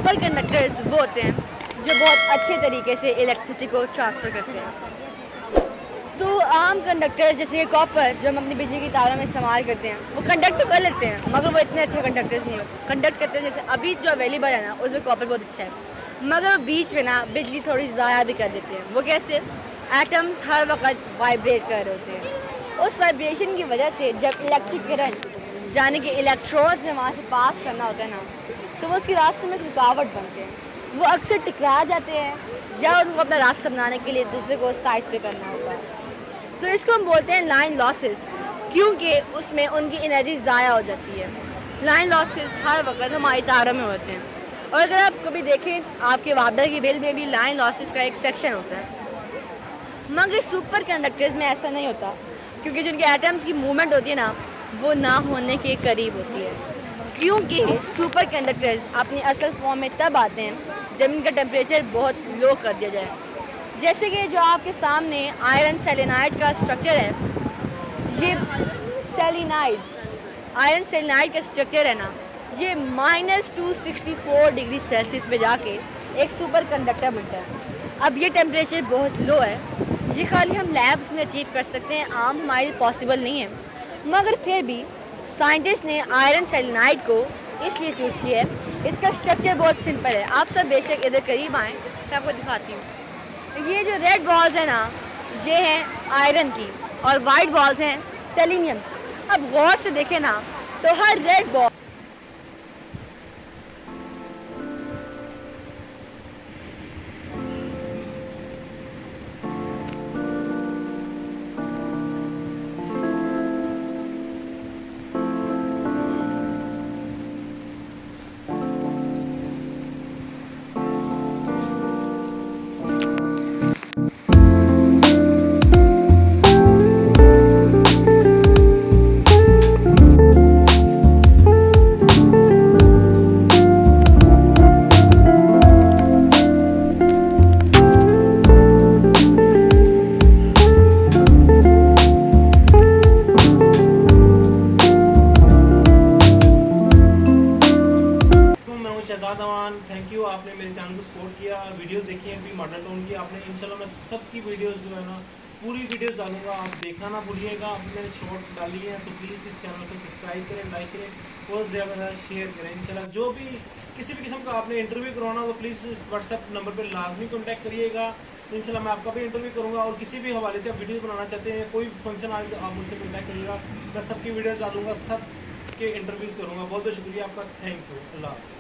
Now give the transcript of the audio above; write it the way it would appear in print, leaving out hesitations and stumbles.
Super conductors वो होते हैं जो बहुत अच्छे तरीके से इलेक्ट्रिसिटी को ट्रांसफ़र करते हैं। तो आम कंडक्टर्स जैसे कॉपर जो हम अपनी बिजली की तारों में इस्तेमाल करते हैं वो कंडक्ट तो कर लेते हैं, मगर वो इतने अच्छे कंडक्टर्स नहीं होते। कंडक्ट करते हैं जैसे अभी जो अवेलेबल है ना उसमें कॉपर बहुत अच्छा है, मगर बीच में ना बिजली थोड़ी ज़ाया भी कर देते हैं। वो कैसे? एटम्स हर वक्त वाइब्रेट कर रहे होते हैं, उस वाइब्रेशन की वजह से जब इलेक्ट्रिक करंट यानी कि इलेक्ट्रॉन्स में वहाँ से पास करना होता है ना, तो वो उसके रास्ते में रुकावट बनते हैं, वो अक्सर टकरा जाते हैं या उनको अपना रास्ता बनाने के लिए दूसरे को साइड पे करना होता है। तो इसको हम बोलते हैं लाइन लॉसेस, क्योंकि उसमें उनकी एनर्जी ज़ाया हो जाती है। लाइन लॉसेस हर वक्त हमारी तारों में होते हैं, और अगर आप कभी देखें आपके वाटर की बिल में भी लाइन लॉसेस का एक सेक्शन होता है, मगर सुपर कंडक्टर्स में ऐसा नहीं होता, क्योंकि जो उनके एटम्स की मूवमेंट होती है ना वो ना होने के करीब होती है। क्योंकि सुपर कंडक्टर्स अपनी असल फॉर्म में तब आते हैं जब इनका टेम्परेचर बहुत लो कर दिया जाए। जैसे कि जो आपके सामने आयरन सेलेनाइड का स्ट्रक्चर है, ये आयरन सेलेनाइड का स्ट्रक्चर है ना, ये -264 डिग्री सेल्सियस पे जाके एक सुपर कंडक्टर बनता है। अब ये टेम्परेचर बहुत लो है, ये खाली हम लैब्स में अचीव कर सकते हैं, आम हमारे लिए पॉसिबल नहीं है। मगर फिर भी साइंटिस्ट ने आयरन सेलेनाइड को इसलिए चूज़ किया है, इसका स्ट्रक्चर बहुत सिंपल है। आप सब बेशक इधर करीब आएँ तो आपको दिखाती हूँ। ये जो रेड बॉल्स हैं ना, ये हैं आयरन की, और वाइट बॉल्स हैं सेलेनियम। अब गौर से देखें ना तो हर रेड बॉल थैंक यू, आपने मेरे चैनल को सपोर्ट किया, वीडियोस देखी हैं भी मॉडर्न टोन की आपने। इंशाल्लाह मैं सबकी वीडियोस जो है ना पूरी वीडियोस डालूंगा, आप देखना ना भूलिएगा। आपने मैंने शॉर्ट डाली है तो प्लीज़ इस चैनल को सब्सक्राइब करें, लाइक करें और ज़्यादा शेयर करें। इंशाल्लाह जो भी किसी भी किस्म का आपने इंटरव्यू करवाना तो प्लीज़ इस व्हाट्सएप नंबर पर लाजमी कॉन्टैक्ट करिएगा। इंशाल्लाह मैं आपका भी इंटरव्यू करूँगा, और किसी भी हवाले से आप वीडियो बनाना चाहते हैं, कोई फंक्शन आए तो आप मुझसे कॉन्टैक्ट करिएगा। मैं सबकी वीडियोज़ डालूँगा, सब के इंटरव्यूज़ करूँगा। बहुत बहुत शुक्रिया आपका, थैंक यू। अल्लाह।